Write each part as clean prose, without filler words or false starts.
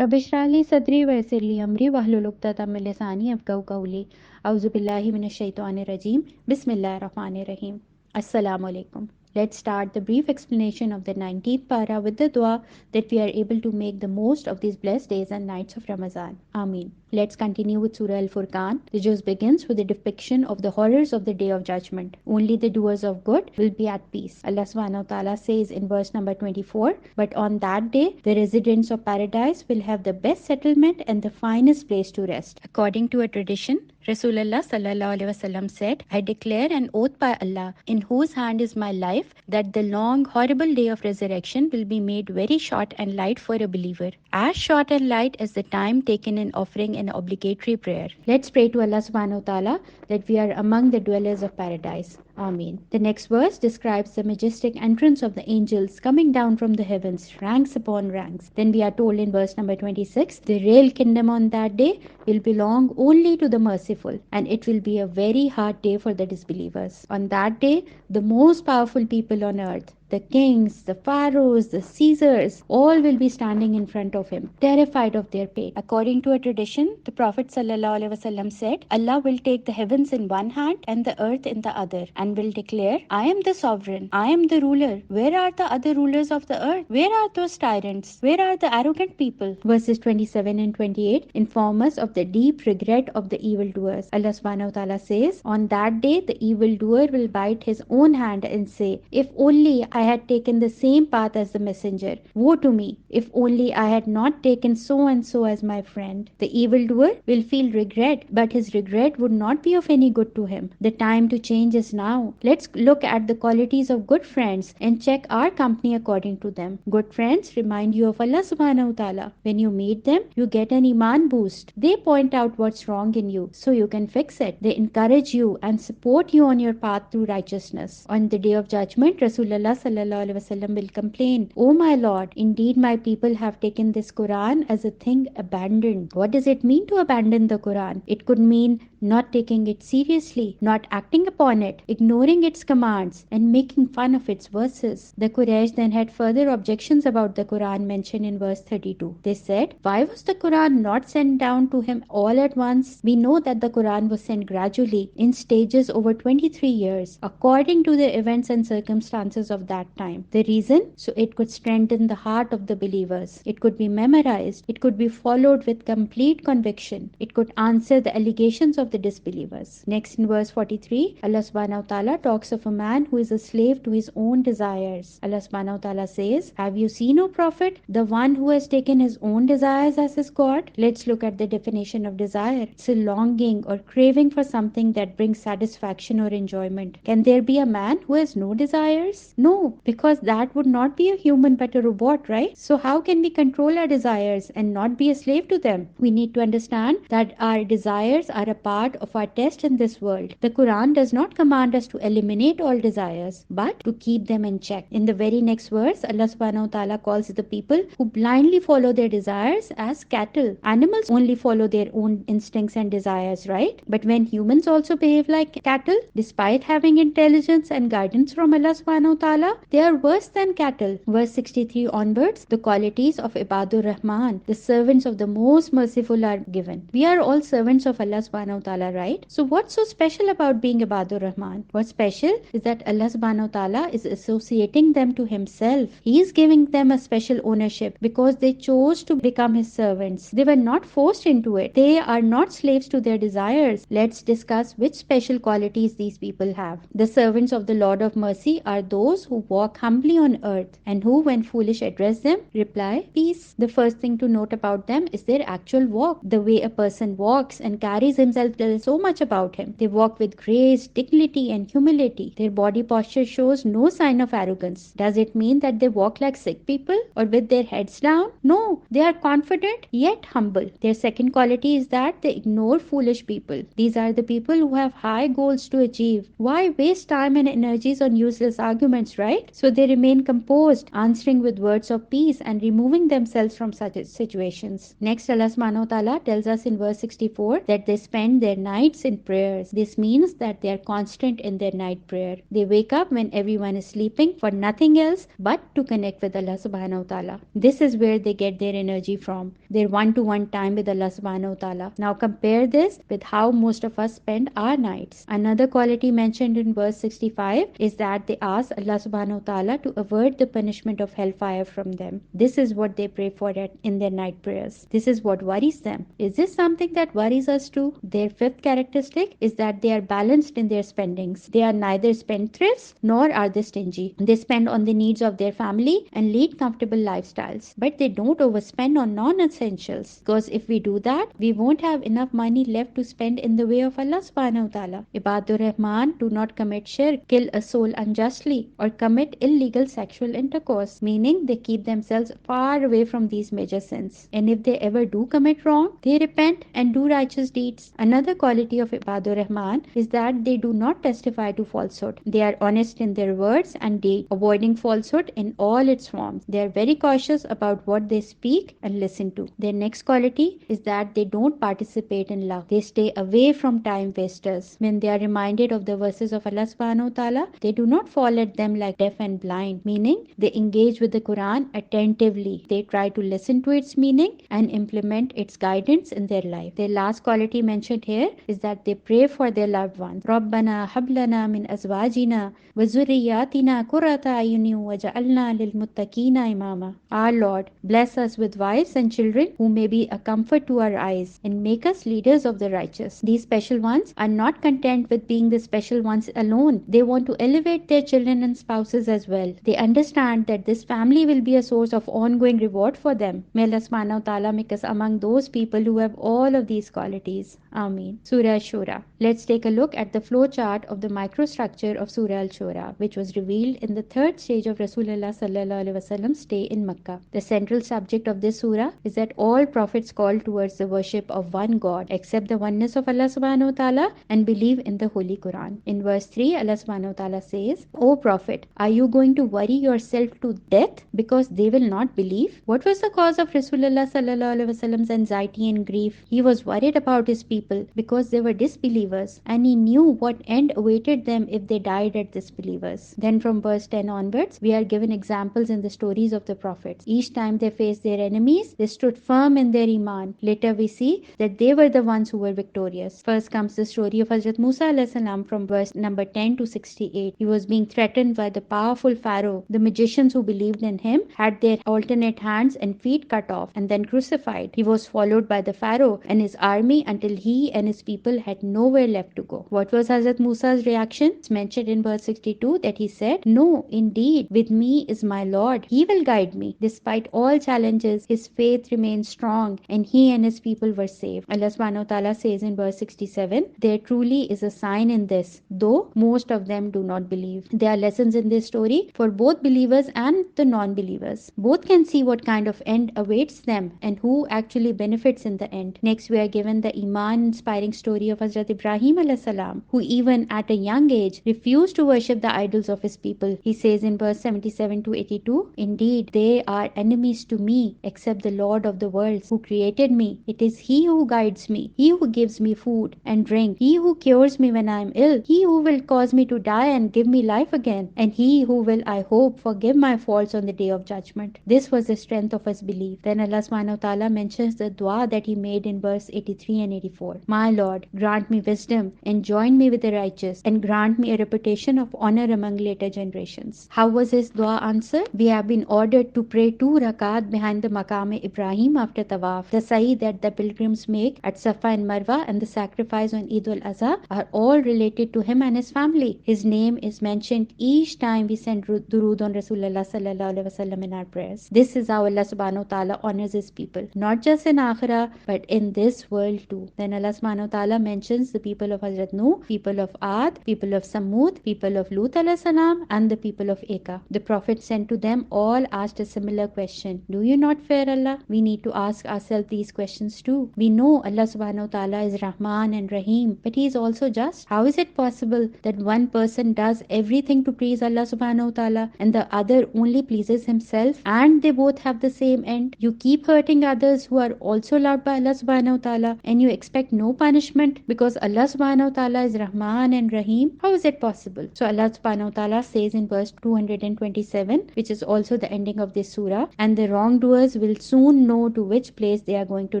रब इश्रह ली सदरी वयस्सिर ली अमरी वहलुल उक़दतम मिन लिसानी यफ़क़हू क़ौली अऊज़ु बिल्लाहि मिनश शैतानिर रजीम बिस्मिल्लाहिर रहमानिर रहीम Assalamu alaikum. Let's start the brief explanation of the 19th para with the dua that we are able to make the most of these blessed days and nights of Ramadan. Ameen. Let's continue with Surah Al-Furqan. The juz begins with a depiction of the horrors of the Day of Judgment. Only the doers of good will be at peace. Allah subhanahu wa ta'ala says in verse number 24, but on that day, the residents of paradise will have the best settlement and the finest place to rest. According to a tradition, Rasulullah sallallahu alaihi wasallam said, I declare an oath by Allah, in whose hand is my life, that the long, horrible day of resurrection will be made very short and light for a believer. As short and light as the time taken in offering an obligatory prayer. Let's pray to Allah subhanahu wa ta'ala that we are among the dwellers of paradise. Ameen. The next verse describes the majestic entrance of the angels coming down from the heavens, ranks upon ranks. Then we are told in verse number 26, the real kingdom on that day will belong only to the merciful, and it will be a very hard day for the disbelievers. On that day, the most powerful people on earth, the kings, the pharaohs, the Caesars, all will be standing in front of him, terrified of their fate. According to a tradition, the Prophet ﷺ said, Allah will take the heavens in one hand and the earth in the other, and will declare, I am the sovereign, I am the ruler. Where are the other rulers of the earth? Where are those tyrants? Where are the arrogant people? Verses 27 and 28 inform us of the deep regret of the evildoers. Allah subhanahu wa ta'ala says, on that day the evildoer will bite his own hand and say, if only I had taken the same path as the messenger. Woe to me, if only I had not taken so and so as my friend. The evildoer will feel regret, but his regret would not be of any good to him. The time to change is now. Let's look at the qualities of good friends and check our company according to them. Good friends remind you of Allah subhanahu wa ta'ala. When you meet them, you get an iman boost. They point out what's wrong in you so you can fix it. They encourage you and support you on your path to righteousness. On the day of judgment, Rasulullah sallallahu alaihi wasallam will complain, oh my Lord, indeed my people have taken this Quran as a thing abandoned. What does it mean to abandon the Quran? It could mean not taking it seriously, not acting upon it, ignoring its commands, and making fun of its verses. The Quraysh then had further objections about the Quran mentioned in verse 32. They said, why was the Quran not sent down to him all at once? We know that the Quran was sent gradually in stages over 23 years, according to the events and circumstances of that time. The reason? So it could strengthen the heart of the believers. It could be memorized. It could be followed with complete conviction. It could answer the allegations of the disbelievers. Next in verse 43, Allah subhanahu wa ta'ala talks of a man who is a slave to his own desires. Allah subhanahu wa ta'ala says, have you seen, O Prophet, the one who has taken his own desires as his God? Let's look at the definition of desire. It's a longing or craving for something that brings satisfaction or enjoyment. Can there be a man who has no desires? No, because that would not be a human but a robot, right? So how can we control our desires and not be a slave to them? We need to understand that our desires are a part of our test in this world. The Quran does not command us to eliminate all desires, but to keep them in check. In the very next verse, Allah subhanahu wa ta'ala calls the people who blindly follow their desires as cattle. Animals only follow their own instincts and desires, right? But when humans also behave like cattle, despite having intelligence and guidance from Allah subhanahu wa ta'ala, they are worse than cattle. Verse 63 onwards, the qualities of Ibad-ur-Rahman, the servants of the most merciful, are given. We are all servants of Allah subhanahu wa ta'ala, right? So what's so special about being Ibad-ur-Rahman? What's special is that Allah subhanahu wa ta'ala is associating them to himself. He is giving them a special ownership because they chose to become his servants. They were not forced into it. They are not slaves to their desires. Let's discuss which special qualities these people have. The servants of the Lord of mercy are those who walk humbly on earth and who, when foolish address them, reply, peace. The first thing to note about them is their actual walk. The way a person walks and carries himself tells so much about him. They walk with grace, dignity, and humility. Their body posture shows no sign of arrogance. Does it mean that they walk like sick people or with their heads down? No, they are confident yet humble. Their second quality is that they ignore foolish people. These are the people who have high goals to achieve. Why waste time and energies on useless arguments, right? right? So they remain composed, answering with words of peace and removing themselves from such situations. Next, Allah subhanahu wa ta'ala tells us in verse 64 that they spend their nights in prayers. This means that they are constant in their night prayer. They wake up when everyone is sleeping for nothing else but to connect with Allah subhanahu wa ta'ala. This is where they get their energy from, their one-to-one time with Allah subhanahu wa ta'ala. Now compare this with how most of us spend our nights. Another quality mentioned in verse 65 is that they ask Allah subhanahu wa ta'ala to avert the punishment of hellfire from them. This is what they pray for in their night prayers. This is what worries them. Is this something that worries us too? Their fifth characteristic is that they are balanced in their spendings. They are neither spendthrifts nor are they stingy. They spend on the needs of their family and lead comfortable lifestyles, but they don't overspend on non-essentials, because if we do that, we won't have enough money left to spend in the way of Allah subhanahu wa ta'ala. Ibad-ur-Rahman do not commit shirk, kill a soul unjustly, or commit illegal sexual intercourse, meaning they keep themselves far away from these major sins. And if they ever do commit wrong, they repent and do righteous deeds. Another quality of Ibad-ur-Rahman is that they do not testify to falsehood. They are honest in their words and deeds, avoiding falsehood in all its forms. They are very cautious about what they speak and listen to. Their next quality is that they don't participate in love. They stay away from time wasters. When they are reminded of the verses of Allah subhanahu wa ta'ala, they do not fall at them like deaf and blind, meaning they engage with the Quran attentively. They try to listen to its meaning and implement its guidance in their life. Their last quality mentioned here is that they pray for their loved ones. رَبَّنَا هَبْ لَنَا مِنْ أَزْوَاجِنَا وَذُرِّيَّاتِنَا قُرَّةَ أَعْيُنٍ وَاجْعَلْنَا لِلْمُتَّقِينَ إِمَامًا. Our Lord, bless us with wives and children who may be a comfort to our eyes, and make us leaders of the righteous. These special ones are not content with being the special ones alone. They want to elevate their children and spouses as well. They understand that this family will be a source of ongoing reward for them. May Allah subhanahu wa ta'ala make us among those people who have all of these qualities. Ameen. Surah Shura. Let's take a look at the flow chart of the microstructure of Surah Al-Shura, which was revealed in the third stage of Rasulullah sallallahu alaihi wasallam's stay in Makkah. The central subject of this surah is that all prophets call towards the worship of one God, accept the oneness of Allah subhanahu wa ta'ala, and believe in the Holy Quran. In verse 3, Allah subhanahu wa ta'ala says, O Prophet, are you going to worry yourself to death because they will not believe? What was the cause of Rasulullah sallallahu alaihi wasallam's anxiety and grief? He was worried about his people because they were disbelievers, and he knew what end awaited them if they died as disbelievers. Then from verse 10 onwards, we are given examples in the stories of the prophets. Each time they faced their enemies, they stood firm in their iman. Later we see that they were the ones who were victorious. First comes the story of Hazrat Musa alayhi salam from verse number 10 to 68. He was being threatened by the powerful Pharaoh. The magicians who believed in him had their alternate hands and feet cut off and then crucified. He was followed by the Pharaoh and his army until he and his people had nowhere left to go. What was Hazrat Musa's reaction? It's mentioned in verse 62 that he said, No, indeed, with me is my Lord. He will guide me. Despite all challenges, his faith remained strong and he and his people were saved. Allah subhanahu wa ta'ala says in verse 67, There truly is a sign in this, though most of them do not believe. There are lessons in this story for both believers and the non-believers. Both can see what kind of end awaits them and who actually benefits in the end. Next, we are given the iman-inspiring story of Hazrat Ibrahim alayhi salam, who even at a young age refused to worship the idols of his people. He says in verse 77 to 82, Indeed, they are enemies to me, except the Lord of the worlds, who created me. It is He who guides me, He who gives me food and drink, He who cures me when I am ill, He who will cause me to die and give me life again, and He who will, I hope, forgive my faults on the day of judgment. This was the strength of his belief. Then Allah subhanahu wa ta'ala mentions the dua that he made in verse 83 and 84. My Lord, grant me wisdom and join me with the righteous, and grant me a reputation of honor among later generations. How was his dua answered? We have been ordered to pray 2 rakat behind the Maqam Ibrahim after tawaf. The sa'i that the pilgrims make at Safa and Marwa and the sacrifice on Eid al-Azha are all related to him and his family. His name is mentioned each time we send durood on Rasulullah sallallahu alaihi wasallam in our prayers. This is how Allah subhanahu wa ta'ala honors his people, not just in Akhirah but in this world too. Then Allah subhanahu wa ta'ala mentions the people of Hazrat Nuh, people of Ad, people of Samud, people of Lut alayhi salam, and the people of Eka. The Prophet sent to them all asked a similar question. Do you not fear Allah? We need to ask ourselves these questions too. We know Allah subhanahu wa ta'ala is Rahman and Rahim, but He is also just. How is it possible that one person does everything to please Allah Allah subhanahu wa ta'ala and the other only pleases himself and they both have the same end? You keep hurting others who are also loved by Allah subhanahu wa ta'ala and you expect no punishment because Allah subhanahu wa ta'ala is Rahman and Rahim? How is it possible? So Allah subhanahu wa ta'ala says in verse 227, which is also the ending of this surah, and the wrongdoers will soon know to which place they are going to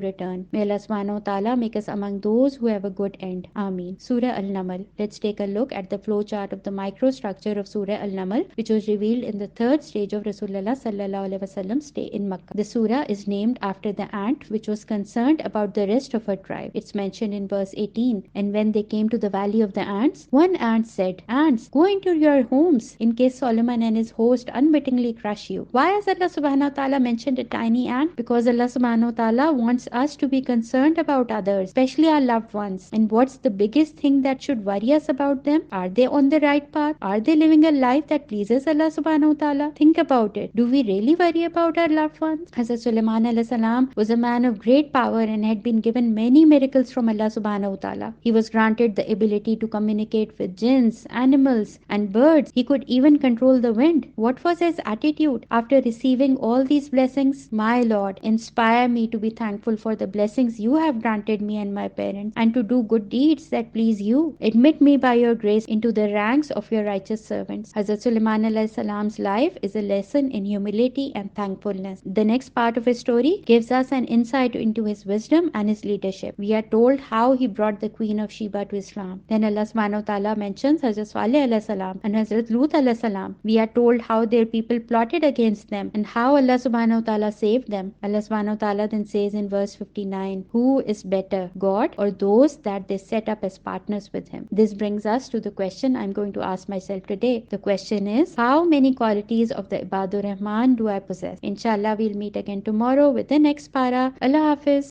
return. May Allah subhanahu wa ta'ala make us among those who have a good end. Ameen. Surah An-Naml. Let's take a look at the flowchart of the microstructure of Surah An-Naml, which was revealed in the third stage of Rasulullah sallallahu alaihi wasallam's stay in Makkah. The surah is named after the ant which was concerned about the rest of her tribe. It's mentioned in verse 18. And when they came to the valley of the ants, one ant said, "Ants, go into your homes in case Solomon and his host unwittingly crush you." Why has Allah subhanahu wa ta'ala mentioned a tiny ant? Because Allah subhanahu wa ta'ala wants us to be concerned about others, especially our loved ones. And what's the biggest thing that should worry us about them? Are they on the right path? Are they living a life that pleases Allah subhanahu wa ta'ala? Think about it. Do we really worry about our loved ones? Hazrat Sulaiman alayhi salam was a man of great power and had been given many miracles from Allah subhanahu wa ta'ala. He was granted the ability to communicate with jinns, animals and birds. He could even control the wind. What was his attitude after receiving all these blessings? My Lord, inspire me to be thankful for the blessings you have granted me and my parents and to do good deeds that please you. Admit me by your grace into the ranks of your righteous servants. Hazrat Sulaiman alayhi salam's life is a lesson in humility and thankfulness. The next part of his story gives us an insight into his wisdom and his leadership. We are told how he brought the queen of Sheba to Islam. Then Allah subhanahu wa ta'ala mentions Hazrat Saleh alayhi salam and Hazrat Lut alayhi salam. We are told how their people plotted against them and how Allah subhanahu wa ta'ala saved them. Allah subhanahu wa ta'ala then says in verse 59, who is better, God or those that they set up as partners with him? This brings us to the question I'm going to ask myself today. The question is, how many qualities of the Ibad-ur-Rahman do I possess? Inshallah, we'll meet again tomorrow with the next para. Allah Hafiz.